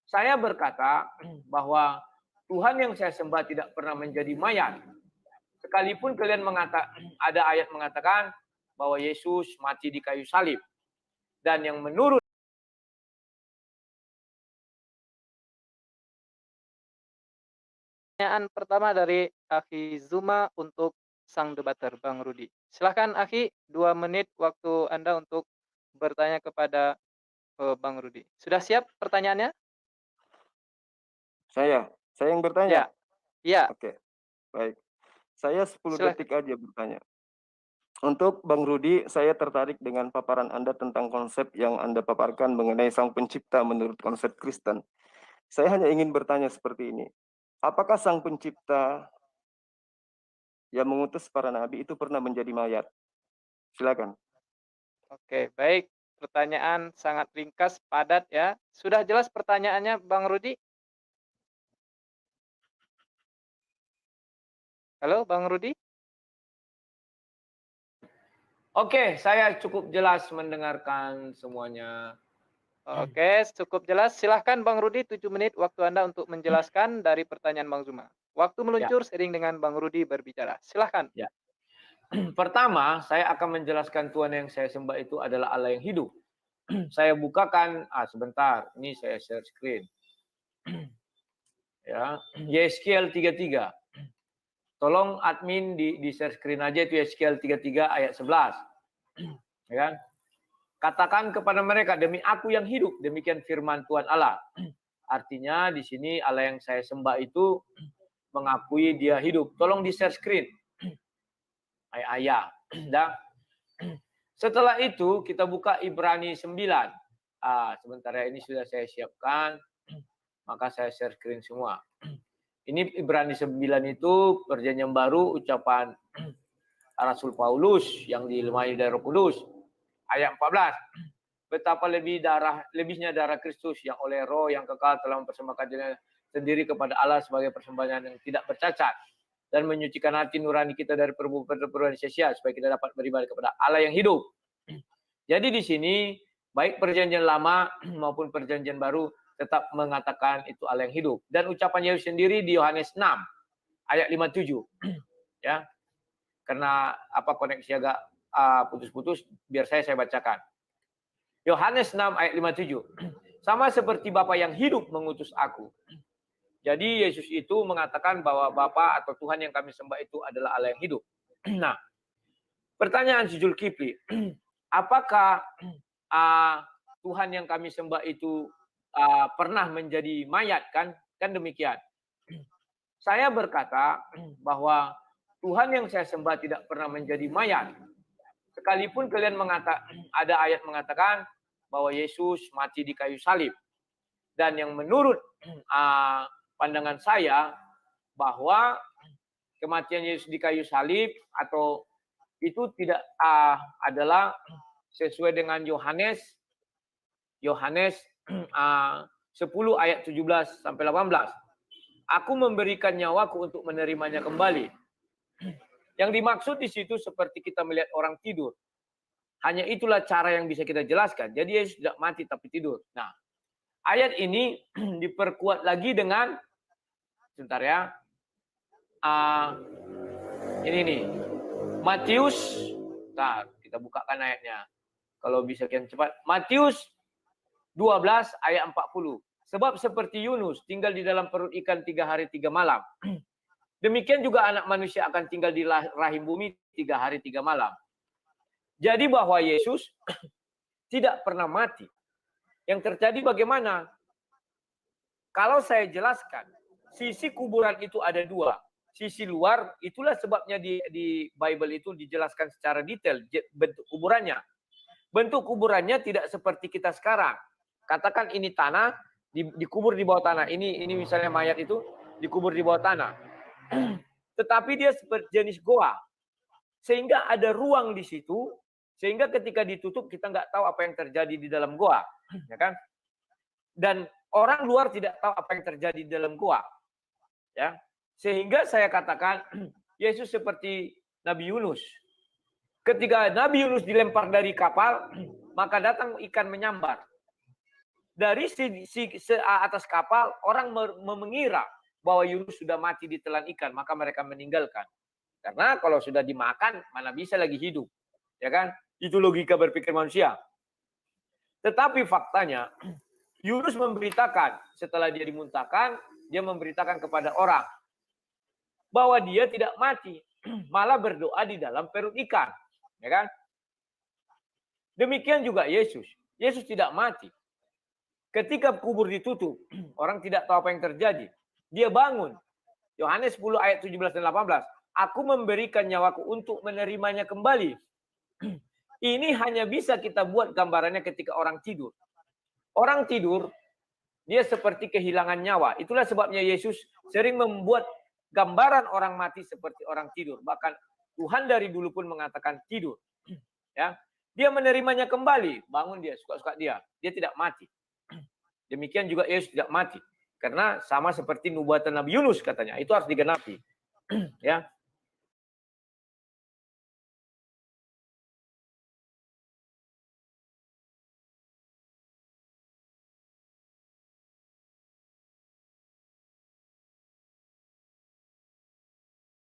Saya berkata bahwa Tuhan yang saya sembah tidak pernah menjadi mayat. Sekalipun kalian ada ayat mengatakan bahwa Yesus mati di kayu salib. Dan yang menurut Pertanyaan pertama dari Akhi Zuma untuk sang debater, Bang Rudi. Silahkan Akhi, 2 menit waktu Anda untuk bertanya kepada Bang Rudi. Sudah siap pertanyaannya? Saya yang bertanya? Ya, ya, Oke, baik. Saya 10 silakan. detik aja bertanya. Untuk Bang Rudi, saya tertarik dengan paparan Anda tentang konsep yang Anda paparkan mengenai Sang Pencipta menurut konsep Kristen. Saya hanya ingin bertanya seperti ini. Apakah Sang Pencipta yang mengutus para nabi itu pernah menjadi mayat? Silakan. Oke, baik. Pertanyaan sangat ringkas, padat ya. Sudah jelas pertanyaannya, Bang Rudi? Halo, Bang Rudi? Oke, saya cukup jelas mendengarkan semuanya. Oke, cukup jelas. Silahkan Bang Rudi, 7 menit waktu Anda untuk menjelaskan dari pertanyaan Bang Zuma. Waktu Ya, meluncur sering dengan Bang Rudi berbicara. Silahkan. ya. Pertama, saya akan menjelaskan Tuhan yang saya sembah itu adalah Allah yang hidup. Saya bukakan, sebentar, ini saya share screen. Ya, Yeskiel 33. Tolong admin di share screen aja itu Yeskiel 33 ayat 11. Ya kan? Katakan kepada mereka, demi aku yang hidup, demikian firman Tuhan Allah. Artinya di sini Allah yang saya sembah itu mengakui dia hidup. Tolong di share screen. Ayah. Dan setelah itu kita buka Ibrani 9. Sebentar ya, ini sudah saya siapkan. Maka saya share screen semua. Ini Ibrani 9 itu perjanjian baru ucapan Rasul Paulus yang dilemari dari Roh Kudus. Ayat 14. Betapa lebihnya darah Kristus yang oleh Roh yang kekal telah mempersembahkan dirinya sendiri kepada Allah sebagai persembahan yang tidak bercacat dan menyucikan hati nurani kita dari perbuatan sia-sia supaya kita dapat beribadah kepada Allah yang hidup. Jadi di sini baik perjanjian lama maupun perjanjian baru tetap mengatakan itu Allah yang hidup. Dan ucapan Yesus sendiri di Yohanes 6 ayat 57. Ya. Karena koneksi agak putus-putus, biar saya bacakan. Yohanes 6 ayat 57. Sama seperti Bapa yang hidup mengutus aku. Jadi Yesus itu mengatakan bahwa Bapa atau Tuhan yang kami sembah itu adalah Allah yang hidup. Nah, pertanyaan si Zulkifli, apakah Tuhan yang kami sembah itu pernah menjadi mayat kan? Kan demikian. Saya berkata bahwa Tuhan yang saya sembah tidak pernah menjadi mayat. Sekalipun kalian ada ayat mengatakan bahwa Yesus mati di kayu salib. Dan yang menurut pandangan saya bahwa kematian Yesus di kayu salib atau itu tidak adalah sesuai dengan Yohanes 10 ayat 17 sampai 18. Aku memberikan nyawaku untuk menerimanya kembali. Yang dimaksud di situ seperti kita melihat orang tidur. Hanya itulah cara yang bisa kita jelaskan. Jadi Yesus tidak mati tapi tidur. Nah, ayat ini diperkuat lagi dengan, sebentar ya. Ini nih. Matius, kita bukakan ayatnya. Kalau bisa kian cepat. Matius 12 ayat 40. Sebab seperti Yunus tinggal di dalam perut ikan 3 hari 3 malam. Demikian juga anak manusia akan tinggal di rahim bumi 3 hari 3 malam. Jadi bahwa Yesus tidak pernah mati. Yang terjadi bagaimana? Kalau saya jelaskan, sisi kuburan itu ada 2. Sisi luar, itulah sebabnya di Bible itu dijelaskan secara detail bentuk kuburannya. Bentuk kuburannya tidak seperti kita sekarang. Katakan ini tanah, dikubur di bawah tanah. Ini misalnya mayat itu dikubur di bawah tanah. Tetapi dia seperti jenis goa. Sehingga ada ruang di situ, sehingga ketika ditutup kita nggak tahu apa yang terjadi di dalam goa, ya kan? Dan orang luar tidak tahu apa yang terjadi di dalam goa, ya. Sehingga saya katakan Yesus seperti Nabi Yunus. Ketika Nabi Yunus dilempar dari kapal, maka datang ikan menyambar. dari atas kapal orang mengira bahwa Yunus sudah mati ditelan ikan, maka mereka meninggalkan. Karena kalau sudah dimakan, mana bisa lagi hidup, ya kan? Itu logika berpikir manusia. Tetapi faktanya, Yunus memberitakan setelah dia dimuntahkan, dia memberitakan kepada orang bahwa dia tidak mati, malah berdoa di dalam perut ikan, ya kan? Demikian juga Yesus. Yesus tidak mati. Ketika kubur ditutup, orang tidak tahu apa yang terjadi. Dia bangun. Yohanes 10 ayat 17 dan 18. Aku memberikan nyawaku untuk menerimanya kembali. Ini hanya bisa kita buat gambarannya ketika orang tidur. Orang tidur, dia seperti kehilangan nyawa. Itulah sebabnya Yesus sering membuat gambaran orang mati seperti orang tidur. Bahkan Tuhan dari dulu pun mengatakan tidur. Ya, dia menerimanya kembali, bangun dia, suka-suka dia. Dia tidak mati. Demikian juga Yesus tidak mati. Karena sama seperti nubuatan Nabi Yunus katanya, itu harus digenapi. Ya.